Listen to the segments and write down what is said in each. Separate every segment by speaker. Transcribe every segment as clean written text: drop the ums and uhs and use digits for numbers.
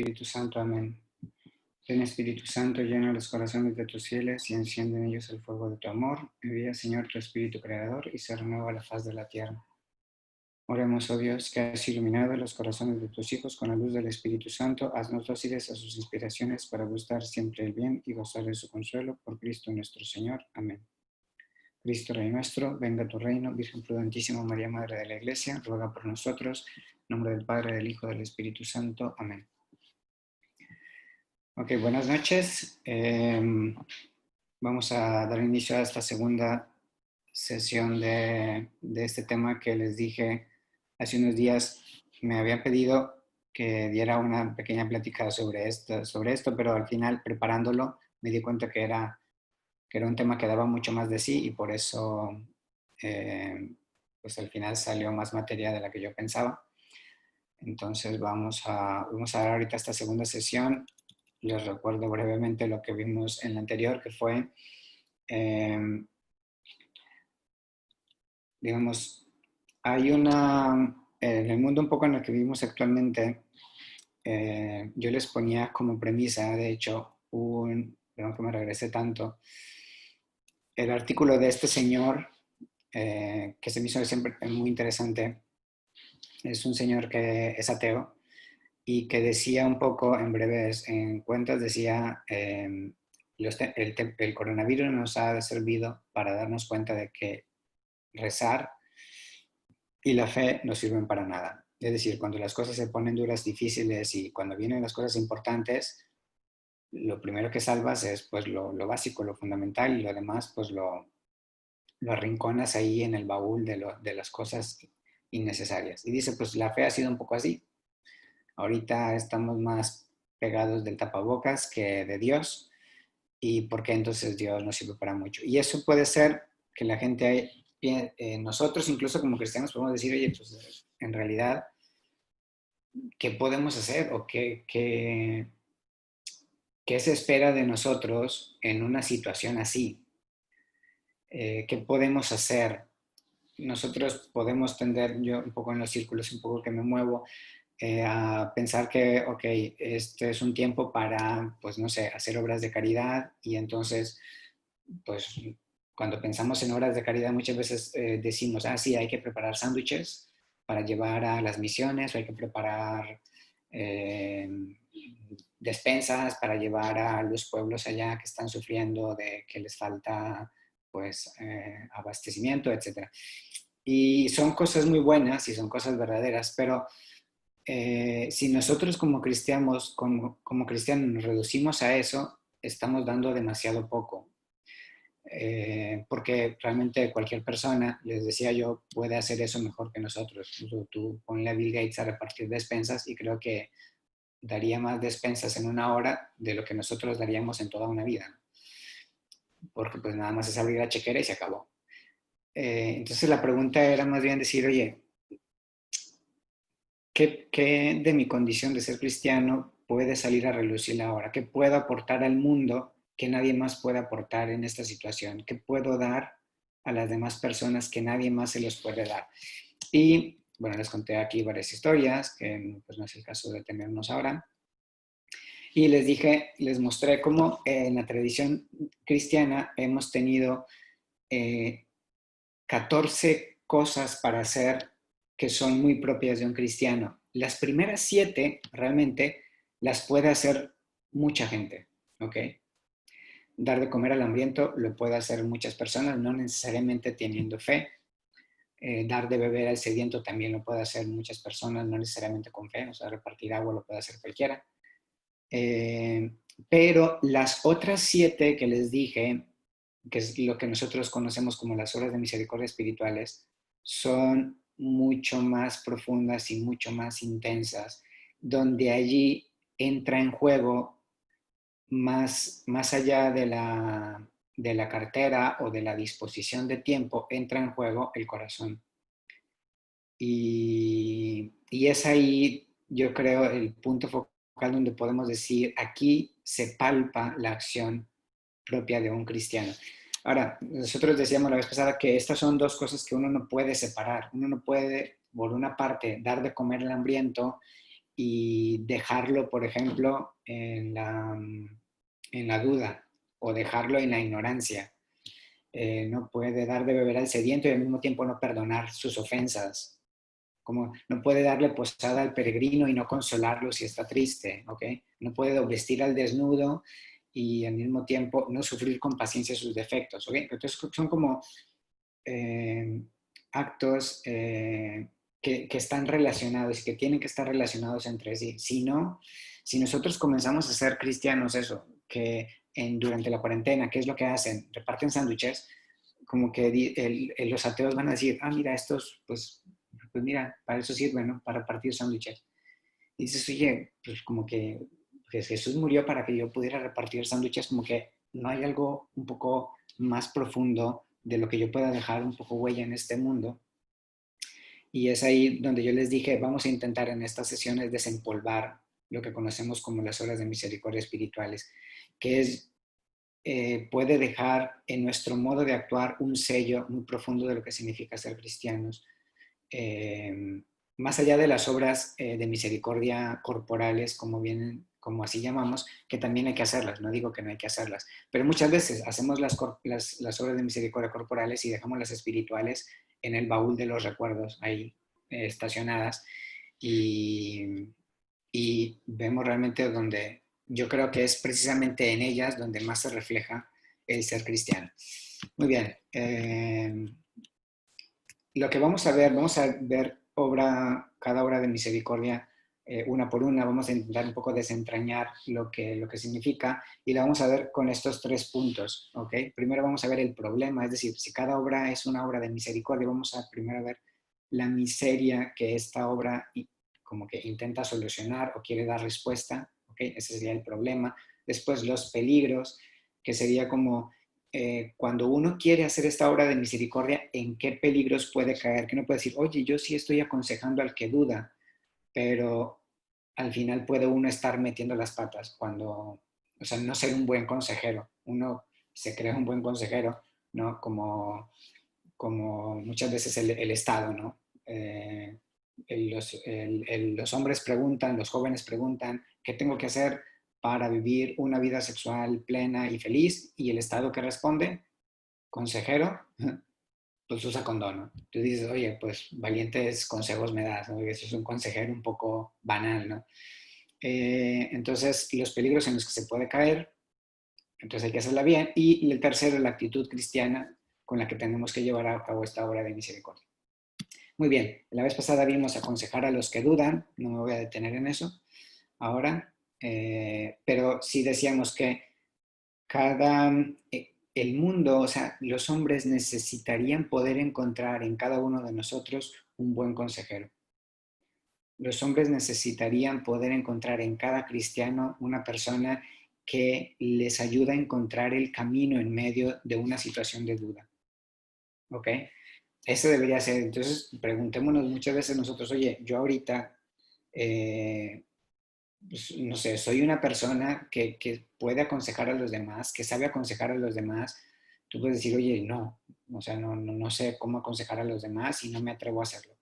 Speaker 1: Espíritu Santo. Amén. Ven Espíritu Santo, llena los corazones de tus fieles y enciende en ellos el fuego de tu amor. Envía, Señor, tu Espíritu Creador y se renueva la faz de la tierra. Oremos, oh Dios, que has iluminado los corazones de tus hijos con la luz del Espíritu Santo. Haznos dóciles a sus inspiraciones para gustar siempre el bien y gozar de su consuelo. Por Cristo nuestro Señor. Amén. Cristo Rey nuestro, venga a tu reino. Virgen prudentísima María, Madre de la Iglesia, ruega por nosotros. En nombre del Padre, del Hijo, del Espíritu Santo. Amén. Ok, buenas noches. Vamos a dar inicio a esta segunda sesión de este tema que les dije hace unos días. Me habían pedido que diera una pequeña plática sobre esto, pero al final, preparándolo, me di cuenta que era un tema que daba mucho más de sí y por eso, pues al final salió más materia de la que yo pensaba. Entonces vamos a dar ahorita esta segunda sesión. Les recuerdo brevemente lo que vimos en la anterior, que fue, digamos, en el mundo un poco en el que vivimos actualmente, yo les ponía como premisa, de hecho, perdón que me regrese tanto, el artículo de este señor, que se me hizo siempre muy interesante. Es un señor que es ateo y que decía un poco, en cuentas, decía, el coronavirus nos ha servido para darnos cuenta de que rezar y la fe no sirven para nada. Es decir, cuando las cosas se ponen duras, difíciles y cuando vienen las cosas importantes, lo primero que salvas es pues lo básico, lo fundamental, y lo demás pues lo arrinconas ahí en el baúl de las cosas innecesarias. Y dice, pues la fe ha sido un poco así. Ahorita estamos más pegados del tapabocas que de Dios, y por qué entonces Dios no sirve para mucho. Y eso puede ser que la gente, nosotros incluso como cristianos podemos decir, oye, pues en realidad, ¿qué podemos hacer? ¿O qué se espera de nosotros en una situación así? ¿Qué podemos hacer? Nosotros podemos tender, yo un poco en los círculos un poco que me muevo, a pensar que, ok, este es un tiempo para, pues no sé, hacer obras de caridad, y entonces, pues cuando pensamos en obras de caridad muchas veces decimos, sí, hay que preparar sándwiches para llevar a las misiones, o hay que preparar despensas para llevar a los pueblos allá que están sufriendo de que les falta, pues, abastecimiento, etc. Y son cosas muy buenas y son cosas verdaderas, pero si nosotros como cristianos nos reducimos a eso, estamos dando demasiado poco. Porque realmente cualquier persona, les decía yo, puede hacer eso mejor que nosotros. Tú ponle a Bill Gates a repartir despensas y creo que daría más despensas en una hora de lo que nosotros daríamos en toda una vida. Porque pues nada más es abrir la chequera y se acabó. Entonces la pregunta era más bien decir, oye, ¿qué de mi condición de ser cristiano puede salir a relucir ahora? ¿Qué puedo aportar al mundo que nadie más puede aportar en esta situación? ¿Qué puedo dar a las demás personas que nadie más se los puede dar? Y bueno, les conté aquí varias historias, que pues no es el caso de tenernos ahora. Y les mostré cómo en la tradición cristiana hemos tenido 14 cosas para hacer que son muy propias de un cristiano. Las primeras 7 realmente las puede hacer mucha gente, ¿ok? Dar de comer al hambriento lo puede hacer muchas personas, no necesariamente teniendo fe. Dar de beber al sediento también lo puede hacer muchas personas, no necesariamente con fe. O sea, repartir agua lo puede hacer cualquiera. Pero las otras 7 que les dije, que es lo que nosotros conocemos como las obras de misericordia espirituales, son mucho más profundas y mucho más intensas, donde allí entra en juego más allá de la cartera o de la disposición de tiempo, entra en juego el corazón. Y es ahí, yo creo, el punto focal donde podemos decir, aquí se palpa la acción propia de un cristiano. Ahora, nosotros decíamos la vez pasada que estas son 2 cosas que uno no puede separar. Uno no puede, por una parte, dar de comer al hambriento y dejarlo, por ejemplo, en la duda o dejarlo en la ignorancia. No puede dar de beber al sediento y al mismo tiempo no perdonar sus ofensas. Como no puede darle posada al peregrino y no consolarlo si está triste, ¿ok? No puede vestir al desnudo y al mismo tiempo no sufrir con paciencia sus defectos, ¿ok? Entonces son como eh, actos que están relacionados y que tienen que estar relacionados entre sí. Si no, si nosotros comenzamos a ser cristianos, eso, que durante la cuarentena, ¿qué es lo que hacen? Reparten sándwiches, como que los ateos van a decir, ah, mira, estos, pues mira, para eso sirven, ¿no? Para repartir sándwiches. Y dices, oye, pues como que pues Jesús murió para que yo pudiera repartir sándwiches, como que no hay algo un poco más profundo de lo que yo pueda dejar un poco huella en este mundo. Y es ahí donde yo les dije, vamos a intentar en estas sesiones desempolvar lo que conocemos como las horas de misericordia espirituales, que puede dejar en nuestro modo de actuar un sello muy profundo de lo que significa ser cristianos. Eh, Más allá de las obras de misericordia corporales, como así llamamos, que también hay que hacerlas, no digo que no hay que hacerlas, pero muchas veces hacemos las obras de misericordia corporales y dejamos las espirituales en el baúl de los recuerdos, ahí estacionadas, y, y vemos realmente donde yo creo que es precisamente en ellas donde más se refleja el ser cristiano. Muy bien. Lo que vamos a ver cada obra de misericordia una por una, vamos a intentar un poco desentrañar lo que significa y la vamos a ver con estos tres puntos, ¿ok? Primero vamos a ver el problema, es decir, si cada obra es una obra de misericordia, vamos a primero ver la miseria que esta obra como que intenta solucionar o quiere dar respuesta, ¿ok? Ese sería el problema. Después los peligros, que sería como cuando uno quiere hacer esta obra de misericordia, ¿en qué peligros puede caer? Que uno puede decir, oye, yo sí estoy aconsejando al que duda, pero al final puede uno estar metiendo las patas cuando, o sea, no ser un buen consejero. Uno se cree un buen consejero, ¿no? Como muchas veces el Estado, ¿no? Los hombres preguntan, los jóvenes preguntan, ¿qué tengo que hacer para vivir una vida sexual plena y feliz? Y el Estado que responde, consejero, pues usa condón, ¿no? Tú dices, oye, pues valientes consejos me das, ¿no? Eso es un consejero un poco banal, ¿no? Entonces, los peligros en los que se puede caer, entonces hay que hacerla bien. Y el tercero, la actitud cristiana con la que tenemos que llevar a cabo esta obra de misericordia. Muy bien, la vez pasada vimos aconsejar a los que dudan, no me voy a detener en eso ahora, pero sí decíamos que el mundo, o sea, los hombres necesitarían poder encontrar en cada uno de nosotros un buen consejero. Los hombres necesitarían poder encontrar en cada cristiano una persona que les ayuda a encontrar el camino en medio de una situación de duda. ¿Ok? Ese debería ser. Entonces, preguntémonos muchas veces nosotros, oye, yo ahorita, eh, pues, no sé, soy una persona que puede aconsejar a los demás, que sabe aconsejar a los demás. Tú puedes decir, oye, no, o sea, no sé cómo aconsejar a los demás y no me atrevo a hacerlo.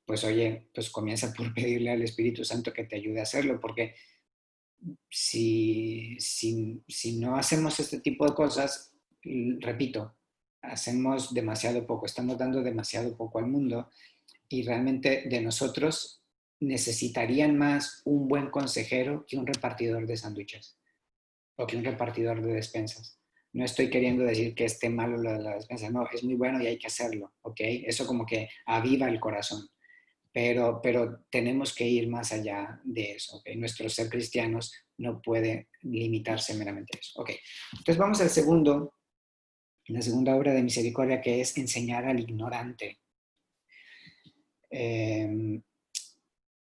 Speaker 1: Pues oye, pues comienza por pedirle al Espíritu Santo que te ayude a hacerlo, porque si no hacemos este tipo de cosas, repito, hacemos demasiado poco, estamos dando demasiado poco al mundo y realmente de nosotros necesitarían más un buen consejero que un repartidor de sándwiches o que un repartidor de despensas. No estoy queriendo decir que esté malo lo de la despensa, no, es muy bueno y hay que hacerlo, ¿ok? Eso como que aviva el corazón, pero tenemos que ir más allá de eso, ¿ok? Nuestro ser cristianos no puede limitarse meramente a eso, ¿ok? Entonces vamos al la segunda obra de misericordia, que es enseñar al ignorante.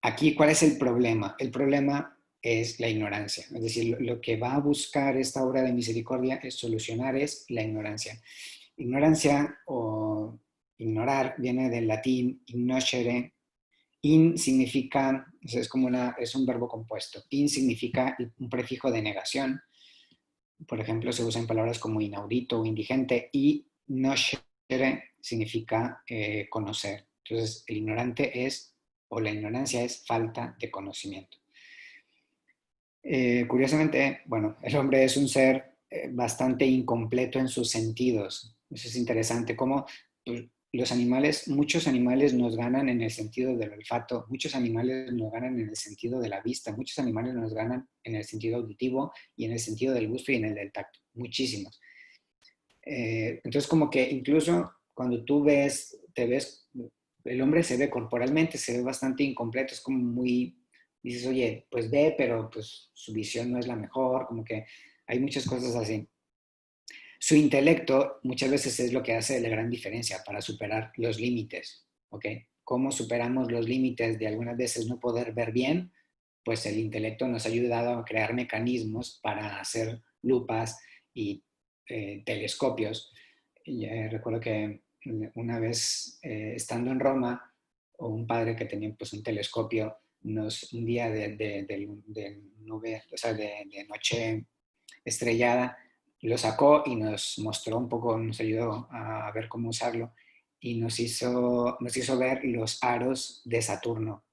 Speaker 1: Aquí, ¿cuál es el problema? El problema es la ignorancia. Es decir, lo que va a buscar esta obra de misericordia es solucionar es la ignorancia. Ignorancia o ignorar viene del latín ignoscere. In significa, es un verbo compuesto. In significa un prefijo de negación. Por ejemplo, se usa en palabras como inaudito o indigente. Y noscere significa conocer. Entonces, el ignorante es o la ignorancia es falta de conocimiento. Curiosamente, bueno, el hombre es un ser bastante incompleto en sus sentidos. Eso es interesante, como pues, los animales, muchos animales nos ganan en el sentido del olfato, muchos animales nos ganan en el sentido de la vista, muchos animales nos ganan en el sentido auditivo y en el sentido del gusto y en el del tacto, muchísimos. Entonces, como que incluso cuando tú ves, te ves, el hombre se ve corporalmente, se ve bastante incompleto, es como muy, dices, oye, pues ve, pero pues su visión no es la mejor, como que hay muchas cosas así. Su intelecto muchas veces es lo que hace la gran diferencia para superar los límites, ¿ok? ¿Cómo superamos los límites de algunas veces no poder ver bien? Pues el intelecto nos ha ayudado a crear mecanismos para hacer lupas y telescopios. Y, recuerdo que una vez estando en Roma, un padre que tenía pues un telescopio, un día de nube, o sea, de noche estrellada, lo sacó y nos mostró un poco, nos ayudó a ver cómo usarlo y nos hizo ver los aros de Saturno.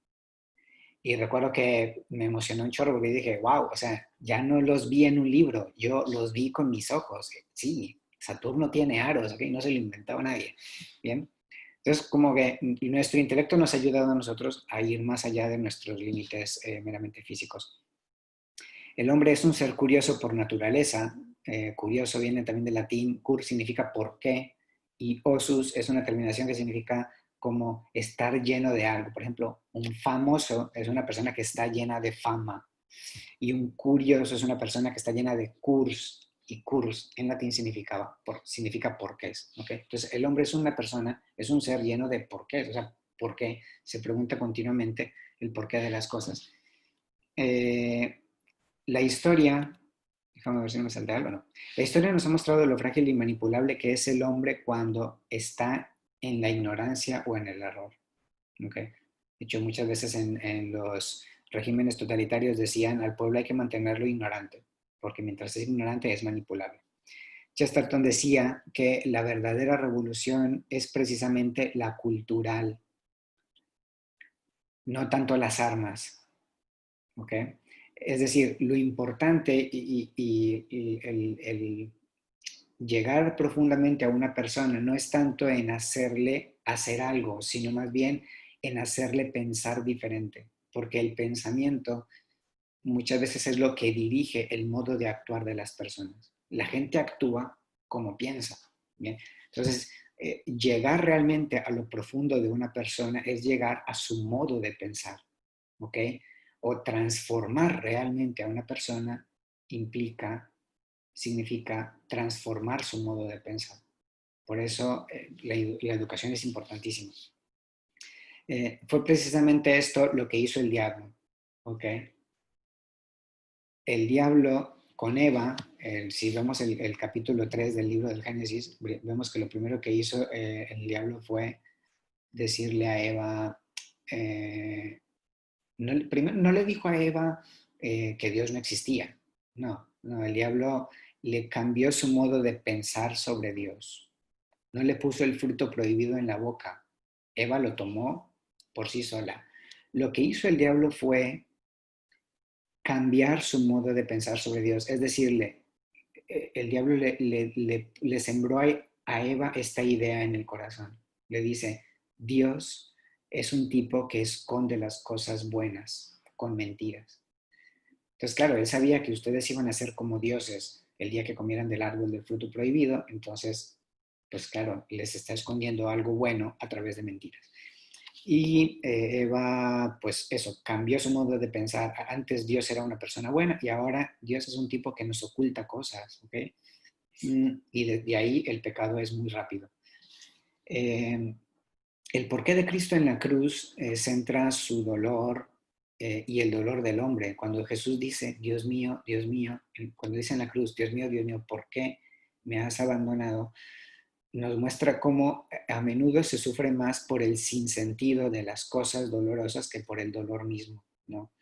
Speaker 1: Y recuerdo que me emocionó un chorro porque dije, wow, o sea, ya no los vi en un libro, yo los vi con mis ojos. Sí, Saturno tiene aros, ¿ok? No se lo inventaba nadie. Bien. Entonces, como que nuestro intelecto nos ha ayudado a nosotros a ir más allá de nuestros límites meramente físicos. El hombre es un ser curioso por naturaleza. Curioso viene también del latín, cur significa por qué, y osus es una terminación que significa como estar lleno de algo. Por ejemplo, un famoso es una persona que está llena de fama, y un curioso es una persona que está llena de curs, y curs en latín significa porqués. ¿Okay? Entonces, el hombre es una persona, es un ser lleno de porqués, o sea, ¿por qué? Se pregunta continuamente el porqué de las cosas. Eh, la historia, déjame ver si no me saldrá algo, no. La historia nos ha mostrado lo frágil y manipulable que es el hombre cuando está en la ignorancia o en el error. ¿Okay? De hecho, muchas veces en los regímenes totalitarios decían al pueblo hay que mantenerlo ignorante, porque mientras es ignorante es manipulable. Chesterton decía que la verdadera revolución es precisamente la cultural, no tanto las armas. ¿Ok? Es decir, lo importante y el llegar profundamente a una persona no es tanto en hacerle hacer algo, sino más bien en hacerle pensar diferente, porque el pensamiento muchas veces es lo que dirige el modo de actuar de las personas. La gente actúa como piensa. ¿Bien? Entonces, llegar realmente a lo profundo de una persona es llegar a su modo de pensar. ¿Ok? O transformar realmente a una persona significa transformar su modo de pensar. Por eso la educación es importantísima. Fue precisamente esto lo que hizo el diablo. ¿Ok? El diablo con Eva, si vemos el capítulo 3 del libro del Génesis, vemos que lo primero que hizo el diablo fue decirle a Eva, primero no le dijo a Eva que Dios no existía. No, no, el diablo le cambió su modo de pensar sobre Dios. No le puso el fruto prohibido en la boca. Eva lo tomó por sí sola. Lo que hizo el diablo fue cambiar su modo de pensar sobre Dios. Es decirle, el diablo le sembró a Eva esta idea en el corazón. Le dice, Dios es un tipo que esconde las cosas buenas con mentiras. Entonces, claro, él sabía que ustedes iban a ser como dioses el día que comieran del árbol del fruto prohibido, entonces, pues claro, les está escondiendo algo bueno a través de mentiras. Y Eva, pues eso, cambió su modo de pensar. Antes Dios era una persona buena y ahora Dios es un tipo que nos oculta cosas, ¿ok? Y de ahí el pecado es muy rápido. El porqué de Cristo en la cruz centra su dolor y el dolor del hombre. Cuando Jesús dice, Dios mío, cuando dice en la cruz, Dios mío, ¿por qué me has abandonado? Nos muestra cómo a menudo se sufre más por el sinsentido de las cosas dolorosas que por el dolor mismo, ¿no?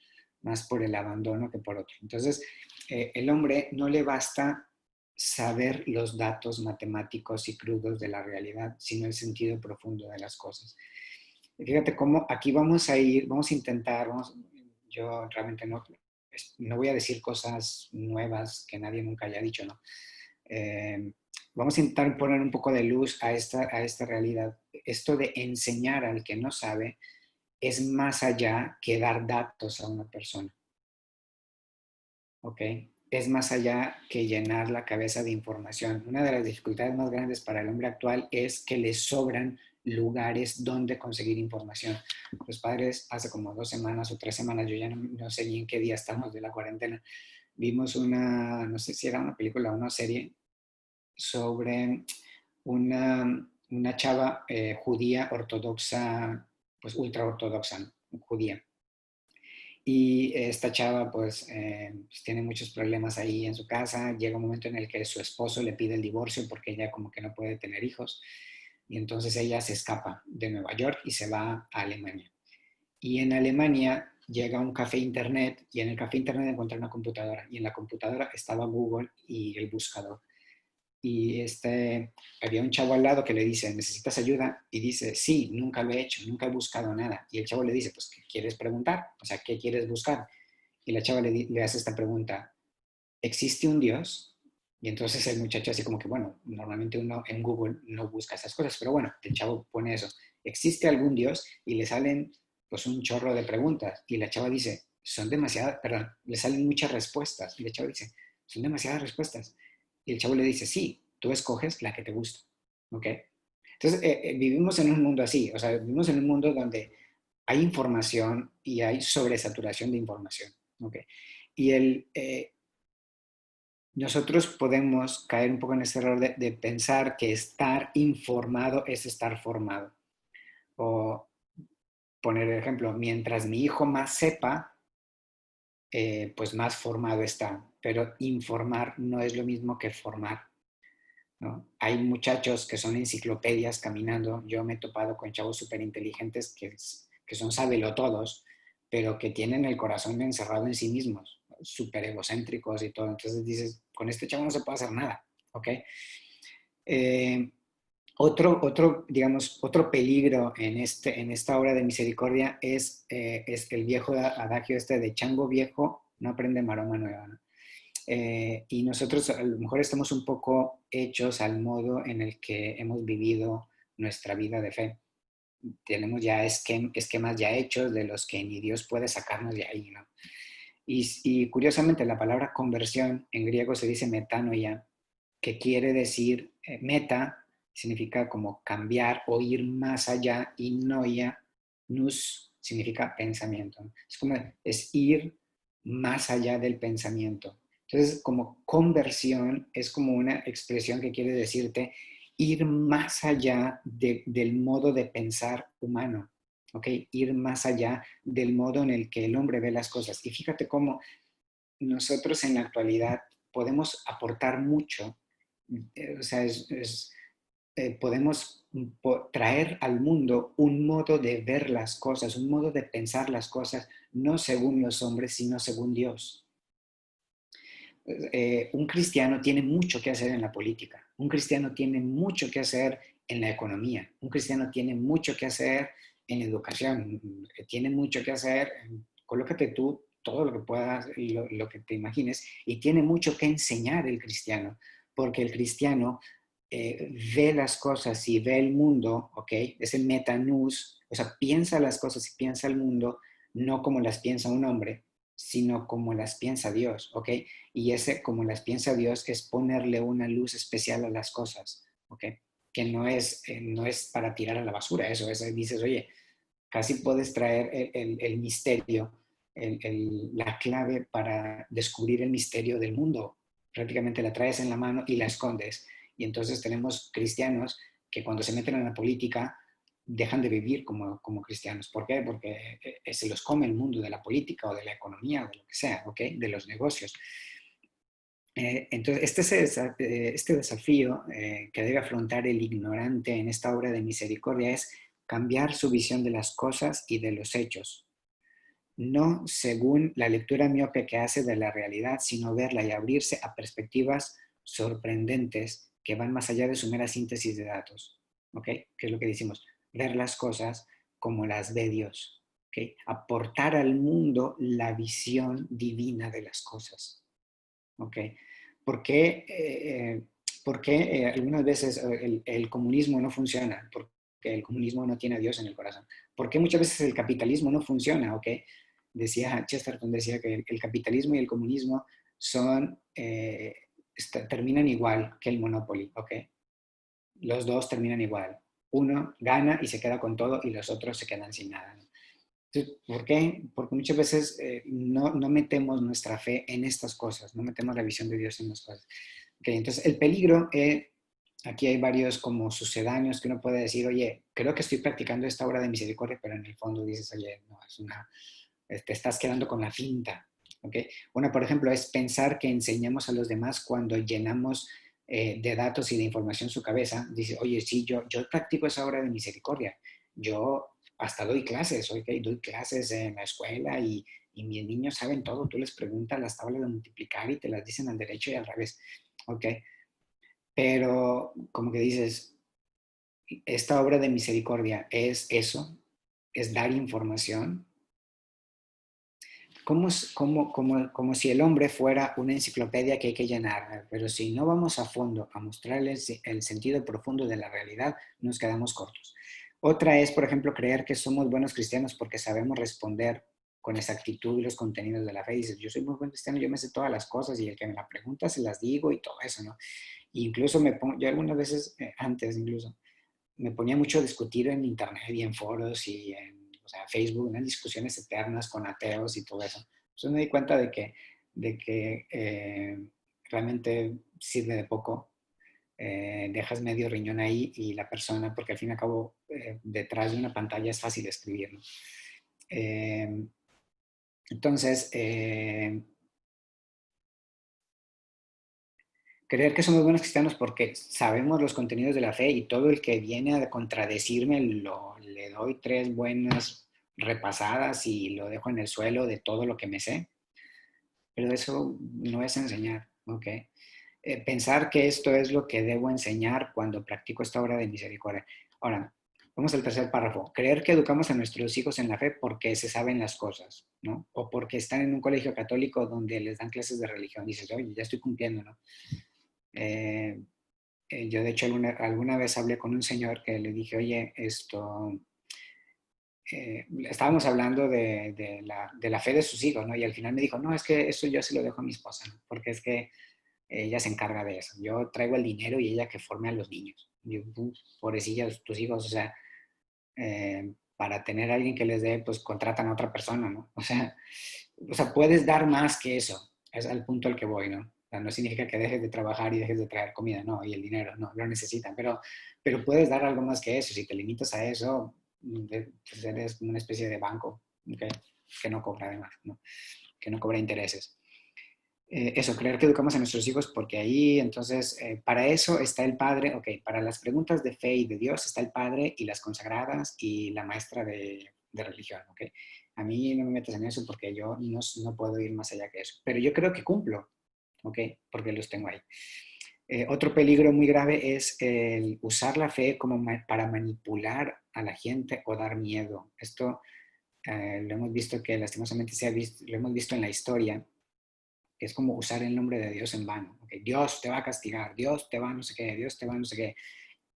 Speaker 1: Más por el abandono que por otro. Entonces, el hombre no le basta saber los datos matemáticos y crudos de la realidad, sino el sentido profundo de las cosas. Fíjate cómo aquí vamos a ir, vamos a intentar, yo realmente no voy a decir cosas nuevas que nadie nunca haya dicho, ¿no? Eh, Vamos a intentar poner un poco de luz a esta realidad. Esto de enseñar al que no sabe es más allá que dar datos a una persona, ¿ok? Es más allá que llenar la cabeza de información. Una de las dificultades más grandes para el hombre actual es que le sobran lugares donde conseguir información. Los padres, hace como 2 semanas o 3 semanas, yo ya no sé ni en qué día estamos de la cuarentena, vimos no sé si era una película o una serie, sobre una chava judía ortodoxa, pues ultra ortodoxa, ¿no? Judía. Y esta chava pues tiene muchos problemas ahí en su casa. Llega un momento en el que su esposo le pide el divorcio porque ella como que no puede tener hijos. Y entonces ella se escapa de Nueva York y se va a Alemania. Y en Alemania llega a un café internet y en el café internet encuentra una computadora. Y en la computadora estaba Google y el buscador. Y había un chavo al lado que le dice, ¿necesitas ayuda? Y dice, sí, nunca lo he hecho, nunca he buscado nada. Y el chavo le dice, pues, ¿qué quieres preguntar? O sea, ¿qué quieres buscar? Y la chava le hace esta pregunta, ¿existe un Dios? Y entonces el muchacho así como que, bueno, normalmente uno en Google no busca esas cosas, pero bueno, el chavo pone eso, ¿existe algún Dios? Y le salen pues un chorro de preguntas. Y la chava dice, son demasiadas, perdón, le salen muchas respuestas. Y la chava dice, son demasiadas respuestas. Y el chavo le dice, sí, tú escoges la que te gusta. ¿Ok? Entonces, vivimos en un mundo así, o sea, vivimos en un mundo donde hay información y hay sobresaturación de información. ¿Ok? Y nosotros podemos caer un poco en ese error de pensar que estar informado es estar formado. O poner el ejemplo, mientras mi hijo más sepa, pues más formado está. Pero informar no es lo mismo que formar, ¿no? Hay muchachos que son enciclopedias caminando. Yo me he topado con chavos súper inteligentes que son sabelotodos, pero que tienen el corazón encerrado en sí mismos, súper egocéntricos y todo. Entonces dices, con este chavo no se puede hacer nada, ¿ok? Eh, digamos, otro peligro en esta obra de misericordia es el viejo adagio este de chango viejo no aprende maroma nueva, ¿no? Y nosotros a lo mejor estamos un poco hechos al modo en el que hemos vivido nuestra vida de fe. Tenemos ya esquemas ya hechos de los que ni Dios puede sacarnos de ahí, ¿no? Y curiosamente la palabra conversión en griego se dice metanoia, que quiere decir meta, significa como cambiar o ir más allá, y noia, nous, significa pensamiento. Es como es ir más allá del pensamiento. Entonces, como conversión es como una expresión que quiere decirte ir más allá del modo de pensar humano, ¿ok? Ir más allá del modo en el que el hombre ve las cosas. Y fíjate cómo nosotros en la actualidad podemos aportar mucho, o sea, podemos traer al mundo un modo de ver las cosas, un modo de pensar las cosas, no según los hombres, sino según Dios. Un cristiano tiene mucho que hacer en la política, un cristiano tiene mucho que hacer en la economía, un cristiano tiene mucho que hacer en educación, tiene mucho que hacer, colócate tú todo lo que puedas, lo que te imagines, y tiene mucho que enseñar el cristiano, porque el cristiano ve las cosas y ve el mundo, ¿ok? Es el metanús, o sea, piensa las cosas y piensa el mundo no como las piensa un hombre, sino como las piensa Dios, ¿ok? Y ese, como las piensa Dios, es ponerle una luz especial a las cosas, ¿ok? Que no es para tirar a la basura, eso es, dices, oye, casi puedes traer el misterio, la clave para descubrir el misterio del mundo. Prácticamente la traes en la mano y la escondes. Y entonces tenemos cristianos que cuando se meten en la política dejan de vivir como cristianos. ¿Por qué? Porque se los come el mundo de la política o de la economía o de lo que sea, ¿ok? De los negocios. Entonces, este desafío que debe afrontar el ignorante en esta obra de misericordia es cambiar su visión de las cosas y de los hechos, no según la lectura miope que hace de la realidad, sino verla y abrirse a perspectivas sorprendentes que van más allá de su mera síntesis de datos. ¿Ok? ¿Qué es lo que decimos? Ver las cosas como las ve Dios. ¿Okay? Aportar al mundo la visión divina de las cosas. ¿Okay? ¿Por qué, algunas veces el comunismo no funciona? Porque el comunismo no tiene a Dios en el corazón. ¿Por qué muchas veces el capitalismo no funciona? ¿Okay? Decía Chesterton, decía que el capitalismo y el comunismo son, terminan igual que el Monopoly. ¿Okay? Los dos terminan igual. Uno gana y se queda con todo y los otros se quedan sin nada. Entonces, ¿por qué? Porque muchas veces no metemos nuestra fe en estas cosas, no metemos la visión de Dios en las cosas. Okay, entonces, el peligro, aquí hay varios como sucedáneos que uno puede decir, oye, creo que estoy practicando esta obra de misericordia, pero en el fondo dices, oye, no, te estás quedando con la finta. ¿Okay? Una, por ejemplo, es pensar que enseñamos a los demás cuando llenamos de datos y de información su cabeza. Dice, oye, sí, yo practico esa obra de misericordia. Yo hasta doy clases, ¿okay? Doy clases en la escuela y mis niños saben todo. Tú les preguntas las tablas de multiplicar y te las dicen al derecho y al revés. ¿Okay? Pero como que dices, esta obra de misericordia es eso, es dar información, como si el hombre fuera una enciclopedia que hay que llenar, pero si no vamos a fondo a mostrarles el sentido profundo de la realidad, nos quedamos cortos. Otra es, por ejemplo, creer que somos buenos cristianos porque sabemos responder con exactitud los contenidos de la fe. Y dices, yo soy muy buen cristiano, yo me sé todas las cosas y el que me la pregunta se las digo y todo eso, ¿no? E incluso yo algunas veces, antes incluso, me ponía mucho a discutir en internet y en foros y en, o sea, Facebook, unas discusiones eternas con ateos y todo eso. Entonces me di cuenta de que realmente sirve de poco. Dejas medio riñón ahí y la persona, porque al fin y al cabo detrás de una pantalla es fácil escribir, ¿no? Eh, entonces, creer que somos buenos cristianos porque sabemos los contenidos de la fe y todo el que viene a contradecirme le doy tres buenas repasadas y lo dejo en el suelo de todo lo que me sé. Pero eso no es enseñar, ¿ok? Pensar que esto es lo que debo enseñar cuando practico esta obra de misericordia. Ahora, vamos al tercer párrafo. Creer que educamos a nuestros hijos en la fe porque se saben las cosas, ¿no? O porque están en un colegio católico donde les dan clases de religión. Dices, oye, ya estoy cumpliendo, ¿no? Eh, yo de hecho alguna vez hablé con un señor que le dije, oye, estábamos hablando de la fe de sus hijos, ¿no? Y al final me dijo, no, es que eso yo se lo dejo a mi esposa, ¿no? Porque es que ella se encarga de eso. Yo traigo el dinero y ella que forme a los niños. Yo, pobrecilla, tus hijos, o sea, para tener a alguien que les dé, pues contratan a otra persona, ¿no? O sea, puedes dar más que eso. Es al punto al que voy, ¿no? O sea, no significa que dejes de trabajar y dejes de traer comida, no, y el dinero, no, lo necesitan, pero puedes dar algo más que eso. Si te limitas a eso, pues eres como una especie de banco, ¿okay? Que no cobra además, ¿no? Que no cobra intereses. Eso, creer que educamos a nuestros hijos porque ahí, entonces, para eso está el padre, ok, para las preguntas de fe y de Dios está el padre y las consagradas y la maestra de religión, ok. A mí no me metas en eso porque yo no puedo ir más allá que eso, pero yo creo que cumplo, ok, porque los tengo ahí. Otro peligro muy grave es el usar la fe como para manipular a la gente o dar miedo. Esto lo hemos visto que lastimosamente lo hemos visto en la historia, que es como usar el nombre de Dios en vano. Okay, Dios te va a castigar, Dios te va a no sé qué, Dios te va a no sé qué.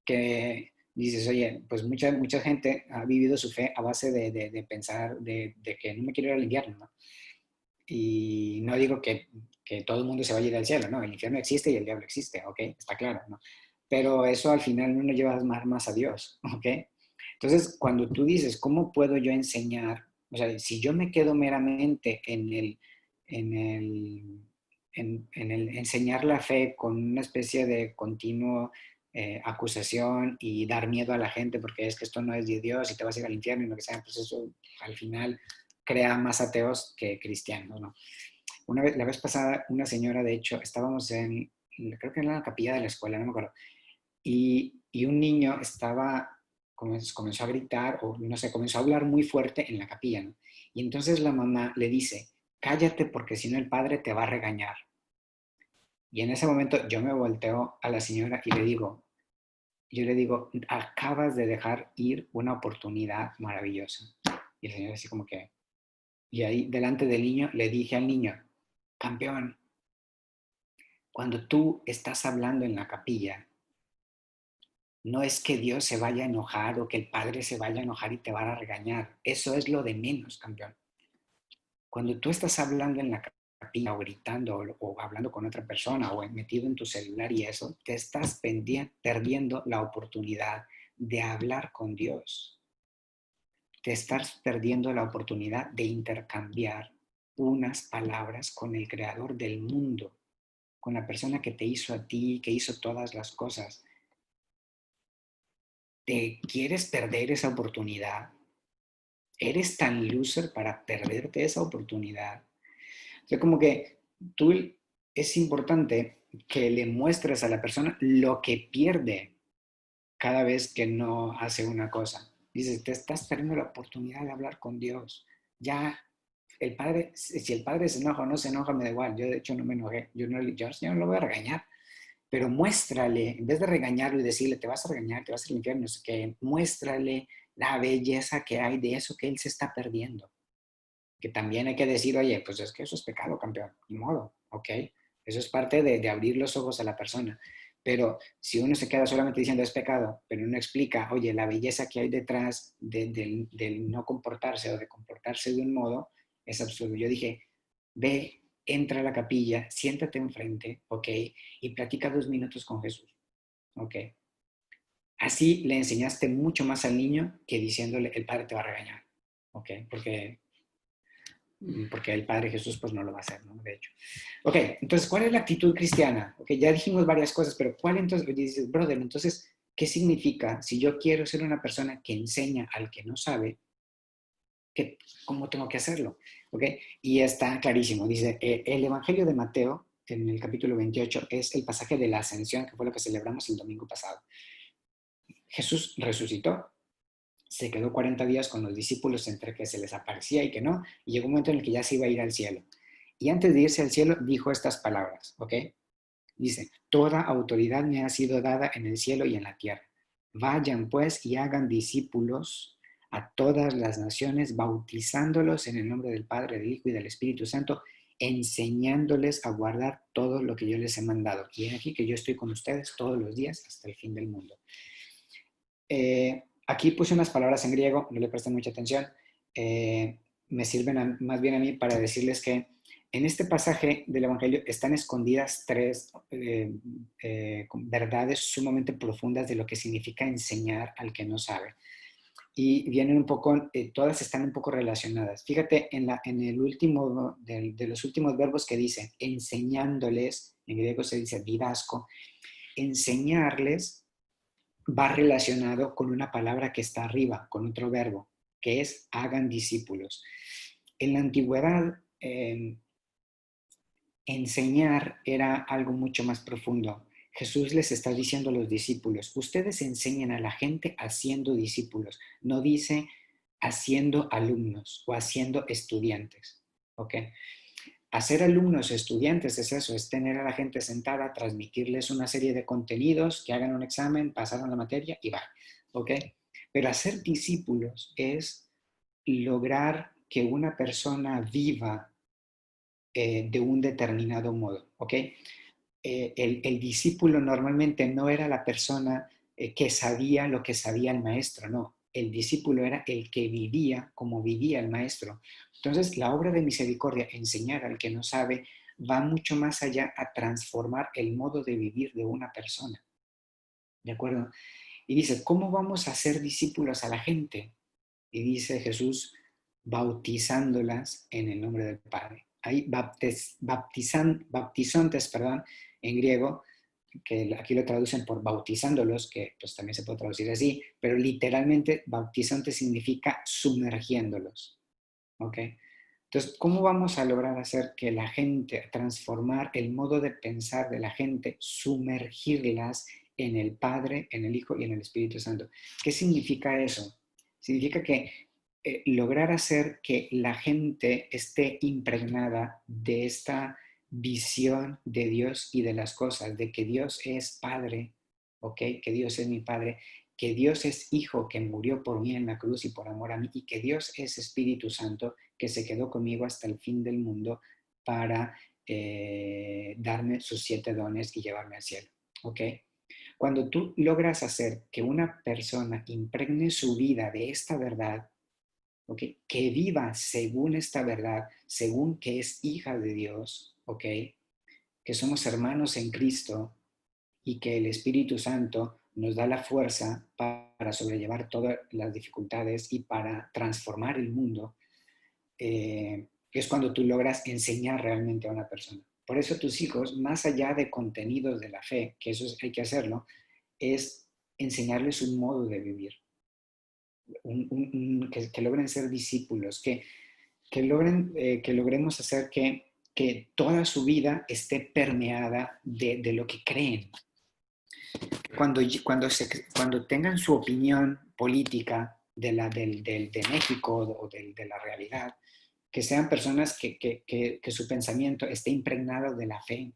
Speaker 1: Que dices, oye, pues mucha gente ha vivido su fe a base de pensar de que no me quiero ir al infierno, ¿no? Y no digo que todo el mundo se vaya a ir al cielo, ¿no? El infierno existe y el diablo existe, ¿ok? Está claro, ¿no? Pero eso al final no nos lleva más a Dios, ¿ok? Entonces, cuando tú dices, ¿cómo puedo yo enseñar? O sea, si yo me quedo meramente en el, en el enseñar la fe con una especie de continuo acusación y dar miedo a la gente porque es que esto no es de Dios y te vas a ir al infierno y lo que sea, pues eso al final crea más ateos que cristianos, ¿no? La vez pasada, una señora, de hecho, estábamos creo que en la capilla de la escuela, no me acuerdo, y un niño comenzó a gritar, o no sé, comenzó a hablar muy fuerte en la capilla, ¿no? Y entonces la mamá le dice, cállate porque si no el padre te va a regañar. Y en ese momento yo me volteo a la señora y le digo, yo le digo, acabas de dejar ir una oportunidad maravillosa. Y el Señor así como que, y ahí delante del niño le dije al niño, campeón, cuando tú estás hablando en la capilla, no es que Dios se vaya a enojar o que el Padre se vaya a enojar y te va a regañar. Eso es lo de menos, campeón. Cuando tú estás hablando en la capilla o gritando o hablando con otra persona o metido en tu celular y eso, te estás perdiendo la oportunidad de hablar con Dios. Te estás perdiendo la oportunidad de intercambiar unas palabras con el creador del mundo, con la persona que te hizo a ti, que hizo todas las cosas. ¿Te quieres perder esa oportunidad? ¿Eres tan loser para perderte esa oportunidad? O sea, como que tú es importante que le muestres a la persona lo que pierde cada vez que no hace una cosa. Dices, te estás perdiendo la oportunidad de hablar con Dios. Ya el padre, si el padre se enoja o no se enoja, me da igual. Yo de hecho no me enojé. Yo no lo voy a regañar. Pero muéstrale, en vez de regañarlo y decirle, te vas a regañar, te vas al infierno, no sé qué, muéstrale la belleza que hay de eso que él se está perdiendo. Que también hay que decir, oye, pues es que eso es pecado, campeón, ni modo, ¿ok? Eso es parte de abrir los ojos a la persona. Pero si uno se queda solamente diciendo es pecado, pero no explica, oye, la belleza que hay detrás del no comportarse o de comportarse de un modo, es absurdo. Yo dije, ve, entra a la capilla, siéntate enfrente, ¿ok? Y platica 2 minutos con Jesús, ¿ok? Así le enseñaste mucho más al niño que diciéndole, el padre te va a regañar, ¿ok? Porque el Padre Jesús pues no lo va a hacer, ¿no? De hecho. Ok, entonces, ¿cuál es la actitud cristiana? Ok, ya dijimos varias cosas, pero ¿cuál entonces? Dices, brother, entonces, ¿qué significa si yo quiero ser una persona que enseña al que no sabe, cómo tengo que hacerlo? Ok, y está clarísimo. Dice, el Evangelio de Mateo, en el capítulo 28, es el pasaje de la ascensión, que fue lo que celebramos el domingo pasado. Jesús resucitó, se quedó 40 días con los discípulos entre que se les aparecía y que no, y llegó un momento en el que ya se iba a ir al cielo. Y antes de irse al cielo dijo estas palabras, ¿ok? Dice, toda autoridad me ha sido dada en el cielo y en la tierra. Vayan pues y hagan discípulos a todas las naciones, bautizándolos en el nombre del Padre, del Hijo y del Espíritu Santo, enseñándoles a guardar todo lo que yo les he mandado. Y aquí que yo estoy con ustedes todos los días hasta el fin del mundo. Aquí puse unas palabras en griego, no le presten mucha atención. Me sirven más bien a mí para decirles que en este pasaje del Evangelio están escondidas tres verdades sumamente profundas de lo que significa enseñar al que no sabe. Y vienen un poco, todas están un poco relacionadas. Fíjate en el último de los últimos verbos que dice, enseñándoles, en griego se dice didasco, enseñarles va relacionado con una palabra que está arriba, con otro verbo, que es hagan discípulos. En la antigüedad, enseñar era algo mucho más profundo. Jesús les está diciendo a los discípulos, ustedes enseñan a la gente haciendo discípulos, no dice haciendo alumnos o haciendo estudiantes, ¿ok? Hacer alumnos, estudiantes, es eso, es tener a la gente sentada, transmitirles una serie de contenidos, que hagan un examen, pasaron la materia y va, ¿ok? Pero hacer discípulos es lograr que una persona viva de un determinado modo, ¿ok? El discípulo normalmente no era la persona que sabía lo que sabía el maestro, no. El discípulo era el que vivía como vivía el maestro. Entonces, la obra de misericordia, enseñar al que no sabe, va mucho más allá a transformar el modo de vivir de una persona. ¿De acuerdo? Y dice, ¿cómo vamos a hacer discípulos a la gente? Y dice Jesús, bautizándolas en el nombre del Padre. Hay bautizantes, perdón, en griego, que aquí lo traducen por bautizándolos, que pues también se puede traducir así, pero literalmente bautizante significa sumergiéndolos, ¿ok? Entonces, ¿cómo vamos a lograr hacer que la gente, transformar el modo de pensar de la gente, sumergirlas en el Padre, en el Hijo y en el Espíritu Santo? ¿Qué significa eso? Significa que lograr hacer que la gente esté impregnada de esta visión de Dios y de las cosas, de que Dios es Padre, ¿ok? Que Dios es mi Padre, que Dios es Hijo que murió por mí en la cruz y por amor a mí, y que Dios es Espíritu Santo que se quedó conmigo hasta el fin del mundo para darme sus 7 dones y llevarme al cielo, ¿ok? Cuando tú logras hacer que una persona impregne su vida de esta verdad, ¿ok? Que viva según esta verdad, según que es hija de Dios, ¿ok? Que somos hermanos en Cristo y que el Espíritu Santo nos da la fuerza para sobrellevar todas las dificultades y para transformar el mundo, es cuando tú logras enseñar realmente a una persona. Por eso tus hijos, más allá de contenidos de la fe, que eso hay que hacerlo, es enseñarles un modo de vivir, que logren ser discípulos, que logremos hacer que toda su vida esté permeada de lo que creen. Cuando tengan su opinión política de México o de la realidad, que sean personas que su pensamiento esté impregnado de la fe,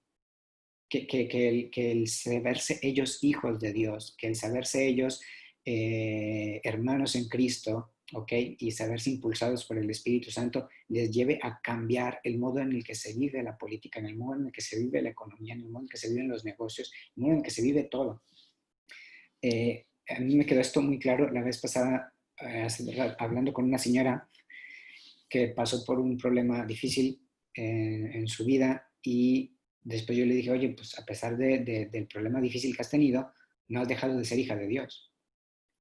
Speaker 1: que el saberse ellos hijos de Dios, que el saberse ellos hermanos en Cristo, ¿ok? Y saberse impulsados por el Espíritu Santo les lleve a cambiar el modo en el que se vive la política, en el modo en el que se vive la economía, en el modo en el que se viven los negocios, en el modo en el que se vive todo. A mí me quedó esto muy claro la vez pasada, hablando con una señora que pasó por un problema difícil en su vida y después yo le dije, oye, pues a pesar del problema difícil que has tenido, no has dejado de ser hija de Dios.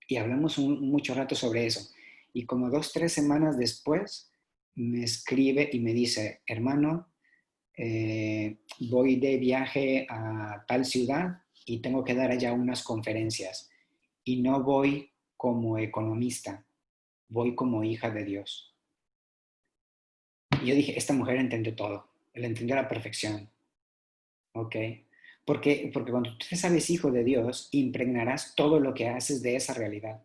Speaker 1: Y hablamos mucho rato sobre eso. Y como 2, 3 semanas después, me escribe y me dice, hermano, voy de viaje a tal ciudad y tengo que dar allá unas conferencias. Y no voy como economista, voy como hija de Dios. Y yo dije, esta mujer entendió todo, la entendió a la perfección, ¿ok? Porque cuando tú te sabes hijo de Dios, impregnarás todo lo que haces de esa realidad.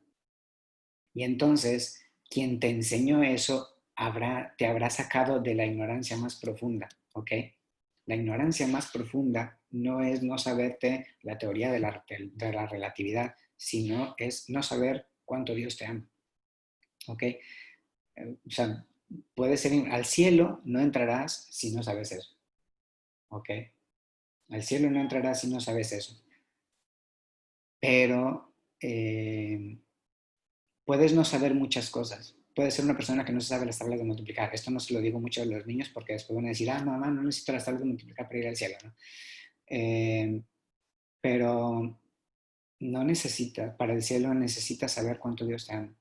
Speaker 1: Y entonces, quien te enseñó eso te habrá sacado de la ignorancia más profunda, ¿ok? La ignorancia más profunda no es no saberte la teoría de la relatividad, sino es no saber cuánto Dios te ama, ¿ok? O sea, puedes ser al cielo, no entrarás si no sabes eso, ¿ok? Al cielo no entrarás si no sabes eso. Pero puedes no saber muchas cosas. Puedes ser una persona que no se sabe las tablas de multiplicar. Esto no se lo digo mucho a los niños porque después van a decir, ah, mamá, no necesito las tablas de multiplicar para ir al cielo, ¿no? Pero no necesita, para el cielo necesitas saber cuánto Dios te ama.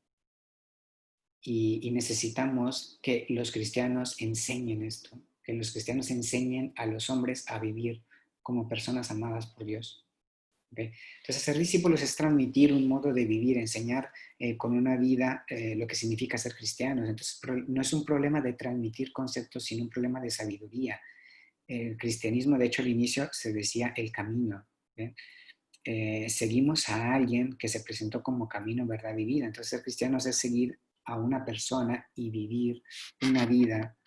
Speaker 1: Y necesitamos que los cristianos enseñen esto, que los cristianos enseñen a los hombres a vivir como personas amadas por Dios. ¿Okay? Entonces, ser discípulos es transmitir un modo de vivir, enseñar con una vida lo que significa ser cristianos. Entonces, no es un problema de transmitir conceptos, sino un problema de sabiduría. El cristianismo, de hecho, al inicio se decía el camino. ¿Okay? Seguimos a alguien que se presentó como camino, verdad y vida. Entonces, ser cristianos es seguir a una persona y vivir una vida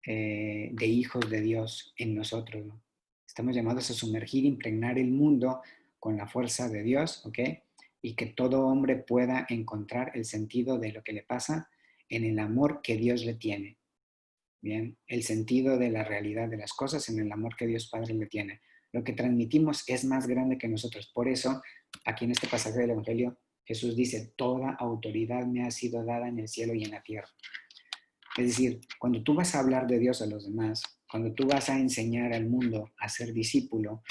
Speaker 1: de hijos de Dios en nosotros, ¿no? Estamos llamados a sumergir, impregnar el mundo con la fuerza de Dios, ¿ok? Y que todo hombre pueda encontrar el sentido de lo que le pasa en el amor que Dios le tiene. Bien, el sentido de la realidad de las cosas en el amor que Dios Padre le tiene. Lo que transmitimos es más grande que nosotros. Por eso, aquí en este pasaje del Evangelio, Jesús dice, toda autoridad me ha sido dada en el cielo y en la tierra. Es decir, cuando tú vas a hablar de Dios a los demás, cuando tú vas a enseñar al mundo a ser discípulo,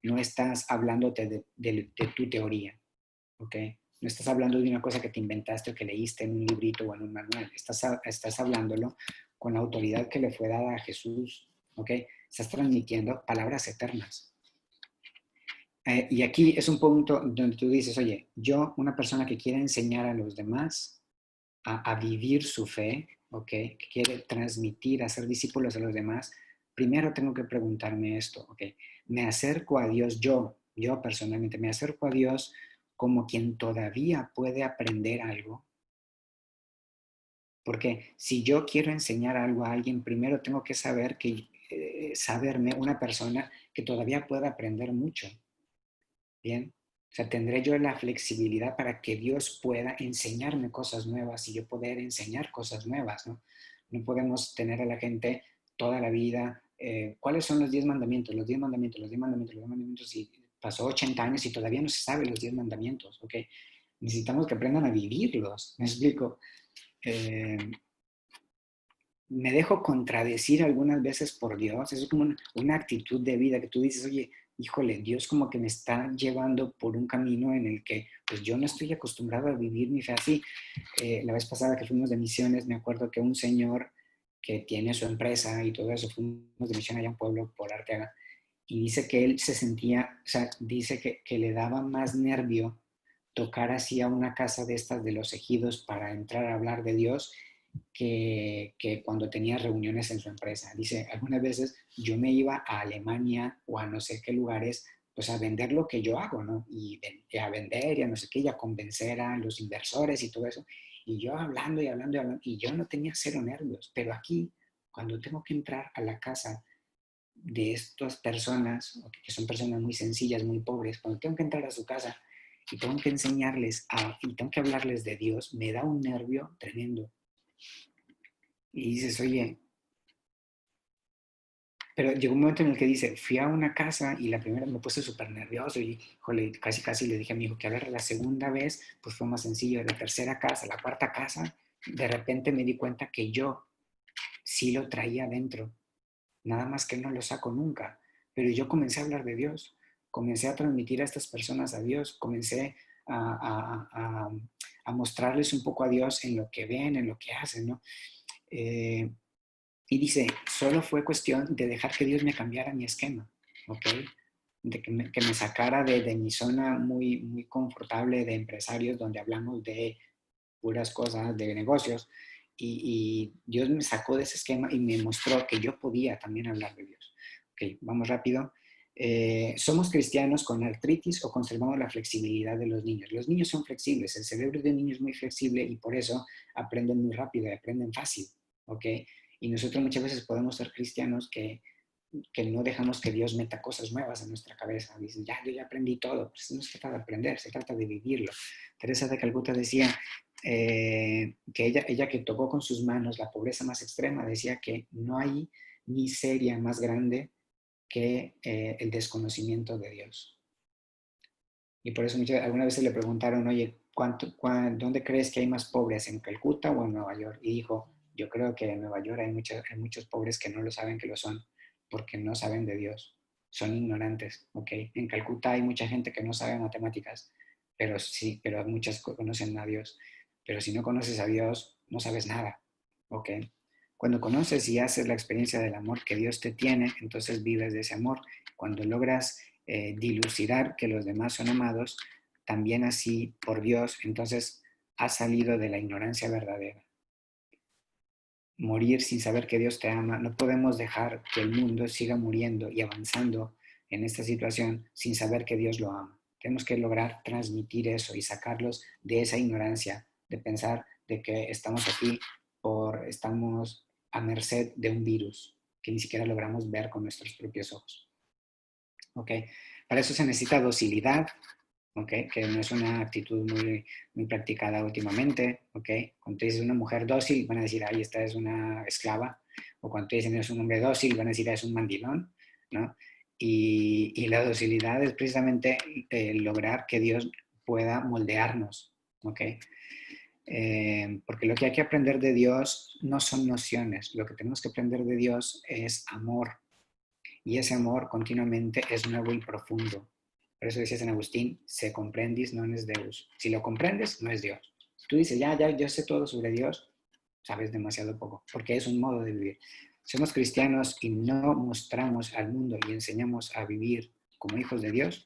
Speaker 1: no estás hablándote de tu teoría, ¿ok? No estás hablando de una cosa que te inventaste o que leíste en un librito o en un manual. Estás hablándolo con la autoridad que le fue dada a Jesús, ¿ok? Estás transmitiendo palabras eternas. Y aquí es un punto donde tú dices, oye, yo, una persona que quiere enseñar a los demás a vivir su fe, ¿ok? Que quiere transmitir, a ser discípulos de los demás, primero tengo que preguntarme esto, ¿ok? Me acerco a Dios, yo personalmente, me acerco a Dios como quien todavía puede aprender algo. Porque si yo quiero enseñar algo a alguien, primero tengo que saberme una persona que todavía pueda aprender mucho. Bien. O sea, tendré yo la flexibilidad para que Dios pueda enseñarme cosas nuevas y yo poder enseñar cosas nuevas, ¿no? No podemos tener a la gente toda la vida. ¿Cuáles son los 10 mandamientos? Los 10 mandamientos, los 10 mandamientos, los 10 mandamientos. Y pasó 80 años y todavía no se sabe los 10 mandamientos, ¿ok? Necesitamos que aprendan a vivirlos, ¿me explico? Eh, Me dejo contradecir algunas veces por Dios. Es como una actitud de vida que tú dices, oye, híjole, Dios como que me está llevando por un camino en el que pues yo no estoy acostumbrado a vivir mi fe así. La vez pasada que fuimos de misiones, me acuerdo que un señor que tiene su empresa y todo eso, fuimos de misión allá a un pueblo por Arteaga, y dice que él se sentía, o sea, dice que le daba más nervio tocar así a una casa de estas de los ejidos para entrar a hablar de Dios que cuando tenía reuniones en su empresa. Dice, algunas veces yo me iba a Alemania o a no sé qué lugares, pues a vender lo que yo hago, ¿no? Y a vender y a no sé qué, y a convencer a los inversores y todo eso. Y yo hablando y hablando y hablando, y yo no tenía cero nervios, pero aquí, cuando tengo que entrar a la casa de estas personas, que son personas muy sencillas, muy pobres, cuando tengo que entrar a su casa y tengo que enseñarles y tengo que hablarles de Dios, me da un nervio tremendo. Y dices, oye, pero llegó un momento en el que dice, fui a una casa y la primera me puse súper nervioso y, jole, casi casi le dije a mi hijo que a ver, la segunda vez, pues fue más sencillo, la tercera casa, la cuarta casa, de repente me di cuenta que yo sí lo traía dentro, nada más que no lo saco nunca, pero yo comencé a hablar de Dios, comencé a transmitir a estas personas a Dios, comencé a mostrarles un poco a Dios en lo que ven, en lo que hacen, ¿no? Eh, Y dice, solo fue cuestión de dejar que Dios me cambiara mi esquema, ¿ok? De que me sacara de mi zona muy, muy confortable de empresarios donde hablamos de puras cosas, de negocios, y Dios me sacó de ese esquema y me mostró que yo podía también hablar de Dios. Ok, vamos rápido. ¿Somos cristianos con artritis o conservamos la flexibilidad de los niños? Los niños son flexibles, el cerebro de un niño es muy flexible y por eso aprenden muy rápido y aprenden fácil, ¿ok? Y nosotros muchas veces podemos ser cristianos que no dejamos que Dios meta cosas nuevas en nuestra cabeza. Dicen, ya, yo ya aprendí todo. Pues no se trata de aprender, se trata de vivirlo. Teresa de Calcuta decía que ella que tocó con sus manos la pobreza más extrema, decía que no hay miseria más grande que el desconocimiento de Dios. Y por eso algunas veces le preguntaron, oye, ¿dónde crees que hay más pobres, en Calcuta o en Nueva York? Y dijo, yo creo que en Nueva York hay muchos pobres que no lo saben que lo son, porque no saben de Dios, son ignorantes, ¿ok? En Calcuta hay mucha gente que no sabe matemáticas, pero sí, pero muchas conocen a Dios. Pero si no conoces a Dios, no sabes nada, ¿ok? Cuando conoces y haces la experiencia del amor que Dios te tiene, entonces vives de ese amor. Cuando logras dilucidar que los demás son amados, también así por Dios, entonces has salido de la ignorancia verdadera. Morir sin saber que Dios te ama, no podemos dejar que el mundo siga muriendo y avanzando en esta situación sin saber que Dios lo ama. Tenemos que lograr transmitir eso y sacarlos de esa ignorancia, de pensar de que estamos aquí estamos a merced de un virus que ni siquiera logramos ver con nuestros propios ojos. ¿Ok? Para eso se necesita docilidad, ¿ok? Que no es una actitud muy, muy practicada últimamente, ¿ok? Cuando te dices una mujer dócil, van a decir, ahí esta es una esclava, o cuando te dicen es un hombre dócil, van a decir es un mandilón, ¿no? Y la docilidad es precisamente lograr que Dios pueda moldearnos, ¿ok? Porque lo que hay que aprender de Dios no son nociones, lo que tenemos que aprender de Dios es amor, y ese amor continuamente es nuevo y profundo. Por eso decía San Agustín, se comprendis non es Deus. Si lo comprendes, no es Dios. Si tú dices, ya, yo sé todo sobre Dios, sabes demasiado poco, porque es un modo de vivir. Somos cristianos y no mostramos al mundo y enseñamos a vivir como hijos de Dios,